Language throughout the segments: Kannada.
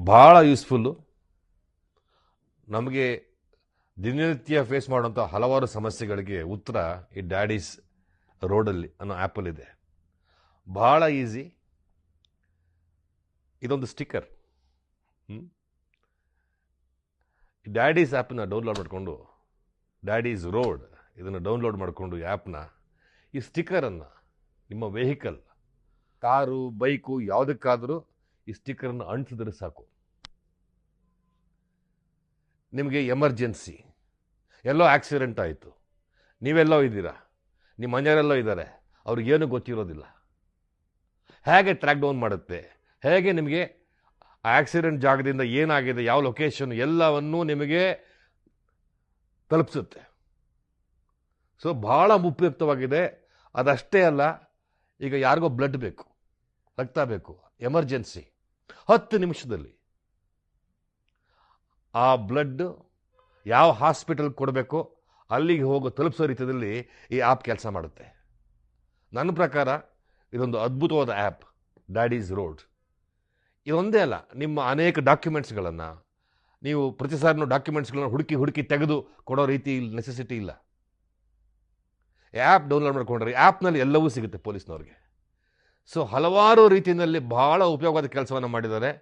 ಭಾಳ ಯೂಸ್ಫುಲ್ಲು. ನಮಗೆ ದಿನನಿತ್ಯ ಫೇಸ್ ಮಾಡುವಂಥ ಹಲವಾರು ಸಮಸ್ಯೆಗಳಿಗೆ ಉತ್ತರ ಈ ಡ್ಯಾಡೀಸ್ ರೋಡಲ್ಲಿ ಅನ್ನೋ ಆ್ಯಪಲ್ಲಿದೆ. ಭಾಳ ಈಸಿ. ಇದೊಂದು ಸ್ಟಿಕ್ಕರ್. ಡ್ಯಾಡೀಸ್ ಆ್ಯಪನ್ನ ಡೌನ್ಲೋಡ್ ಮಾಡಿಕೊಂಡು, ಡ್ಯಾಡೀಸ್ ರೋಡ್ ಇದನ್ನು ಡೌನ್ಲೋಡ್ ಮಾಡಿಕೊಂಡು ಈ ಆ್ಯಪ್ನ, ಈ ಸ್ಟಿಕ್ಕರನ್ನು ನಿಮ್ಮ ವೆಹಿಕಲ್, ಕಾರು, ಬೈಕು ಯಾವುದಕ್ಕಾದರೂ ಈ ಸ್ಟಿಕ್ಕರನ್ನು ಅಂಟಿಸಿದ್ರೆ ಸಾಕು. ನಿಮಗೆ ಎಮರ್ಜೆನ್ಸಿ, ಎಲ್ಲೋ ಆಕ್ಸಿಡೆಂಟ್ ಆಯಿತು, ನೀವೆಲ್ಲೋ ಇದ್ದೀರಾ, ನಿಮ್ಮ ಮನೆಯವರೆಲ್ಲೋ ಇದ್ದಾರೆ, ಅವ್ರಿಗೇನು ಗೊತ್ತಿರೋದಿಲ್ಲ. ಹೇಗೆ ಟ್ರ್ಯಾಕ್ ಡೌನ್ ಮಾಡುತ್ತೆ, ಹೇಗೆ ನಿಮಗೆ ಆಕ್ಸಿಡೆಂಟ್ ಜಾಗದಿಂದ ಏನಾಗಿದೆ, ಯಾವ ಲೊಕೇಶನ್ ಎಲ್ಲವನ್ನೂ ನಿಮಗೆ ತಲುಪಿಸುತ್ತೆ. ಸೊ ಭಾಳ ಉಪಯುಕ್ತವಾಗಿದೆ. ಅದಷ್ಟೇ ಅಲ್ಲ, ಈಗ ಯಾರಿಗೋ ಬ್ಲಡ್ ಬೇಕು, ರಕ್ತ ಬೇಕು, ಎಮರ್ಜೆನ್ಸಿ, 10 ನಿಮಿಷದಲ್ಲಿ ಆ ಬ್ಲಡ್ ಯಾವ ಹಾಸ್ಪಿಟಲ್ ಕೊಡಬೇಕೋ ಅಲ್ಲಿಗೆ ಹೋಗೋ ತಲುಪಿಸೋ ರೀತಿಯಲ್ಲಿ ಈ ಆ್ಯಪ್ ಕೆಲಸ ಮಾಡುತ್ತೆ. ನನ್ನ ಪ್ರಕಾರ ಇದೊಂದು ಅದ್ಭುತವಾದ ಆ್ಯಪ್, ಡ್ಯಾಡೀಸ್ ರೋಡ್. ಇದೊಂದೇ ಅಲ್ಲ, ನಿಮ್ಮ ಅನೇಕ ಡಾಕ್ಯುಮೆಂಟ್ಸ್ಗಳನ್ನು ನೀವು ಪ್ರತಿ ಸಾರಿನೂ ಡಾಕ್ಯುಮೆಂಟ್ಸ್ಗಳನ್ನ ಹುಡುಕಿ ತೆಗೆದು ಕೊಡೋ ರೀತಿ ನೆಸೆಸಿಟಿ ಇಲ್ಲ. ಆ್ಯಪ್ ಡೌನ್ಲೋಡ್ ಮಾಡ್ಕೊಂಡ್ರೆ ಆ್ಯಪ್ನಲ್ಲಿ ಎಲ್ಲವೂ ಸಿಗುತ್ತೆ ಪೊಲೀಸ್ನವ್ರಿಗೆ. ಸೊ ಹಲವಾರು ರೀತಿಯಲ್ಲಿ ಭಾಳ ಉಪಯೋಗವಾದ ಕೆಲಸವನ್ನು ಮಾಡಿದ್ದಾರೆ.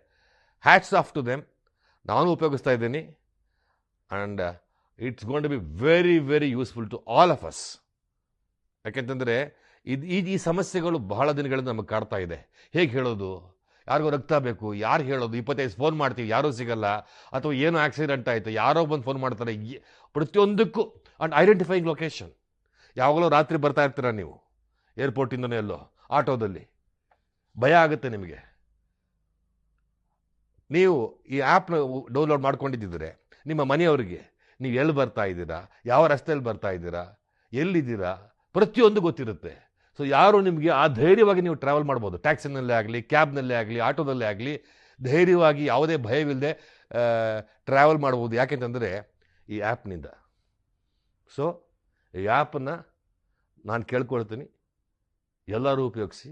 Hats off to them. ನಾನು ಉಪಯೋಗಿಸ್ತಾ ಇದ್ದೀನಿ. And it's gonna be very very useful to all of us. ಯಾಕೆಂತಂದರೆ ಈ ಸಮಸ್ಯೆಗಳು ಬಹಳ ದಿನಗಳಿಂದ ನಮಗೆ ಕಾಡ್ತಾ ಇದೆ. ಹೇಗೆ ಹೇಳೋದು, ಯಾರಿಗೂ ರಕ್ತ ಬೇಕು, ಯಾರು ಹೇಳೋದು, 25 ಫೋನ್ ಮಾಡ್ತೀವಿ, ಯಾರೂ ಸಿಗಲ್ಲ, ಅಥವಾ ಏನೋ ಆಕ್ಸಿಡೆಂಟ್ ಆಯಿತು, ಯಾರೋ ಬಂದು ಫೋನ್ ಮಾಡ್ತಾರೆ, ಪ್ರತಿಯೊಂದಕ್ಕೂ. ಆ್ಯಂಡ್ ಐಡೆಂಟಿಫೈಯಿಂಗ್ ಲೊಕೇಶನ್, ಯಾವಾಗಲೂ ರಾತ್ರಿ ಬರ್ತಾ ಇರ್ತೀರ ನೀವು ಏರ್ಪೋರ್ಟಿಂದನೇ ಎಲ್ಲೋ ಆಟೋದಲ್ಲಿ, ಭಯ ಆಗುತ್ತೆ ನಿಮಗೆ. ನೀವು ಈ ಆ್ಯಪ್ನ ಡೌನ್ಲೋಡ್ ಮಾಡ್ಕೊಂಡಿದ್ದಿದ್ರೆ ನಿಮ್ಮ ಮನೆಯವರಿಗೆ ನೀವು ಎಲ್ಲಿ ಬರ್ತಾ ಇದ್ದೀರಾ, ಯಾವ ರಸ್ತೆಯಲ್ಲಿ ಬರ್ತಾ ಇದ್ದೀರಾ, ಎಲ್ಲಿದ್ದೀರಾ, ಪ್ರತಿಯೊಂದು ಗೊತ್ತಿರುತ್ತೆ. ಸೊ ಯಾರು ನಿಮಗೆ ಆ ಧೈರ್ಯವಾಗಿ ನೀವು ಟ್ರಾವೆಲ್ ಮಾಡ್ಬೋದು. ಟ್ಯಾಕ್ಸಿನಲ್ಲೇ ಆಗಲಿ, ಕ್ಯಾಬ್ನಲ್ಲೇ ಆಗಲಿ, ಆಟೋದಲ್ಲೇ ಆಗಲಿ, ಧೈರ್ಯವಾಗಿ ಯಾವುದೇ ಭಯವಿಲ್ಲದೆ ಟ್ರಾವೆಲ್ ಮಾಡ್ಬೋದು. ಯಾಕೆಂತಂದರೆ ಈ ಆ್ಯಪ್ನಿಂದ. ಸೊ ಈ ಆ್ಯಪನ್ನು ನಾನು ಕೇಳ್ಕೊಳ್ತೀನಿ, ಎಲ್ಲರೂ ಉಪಯೋಗಿಸಿ.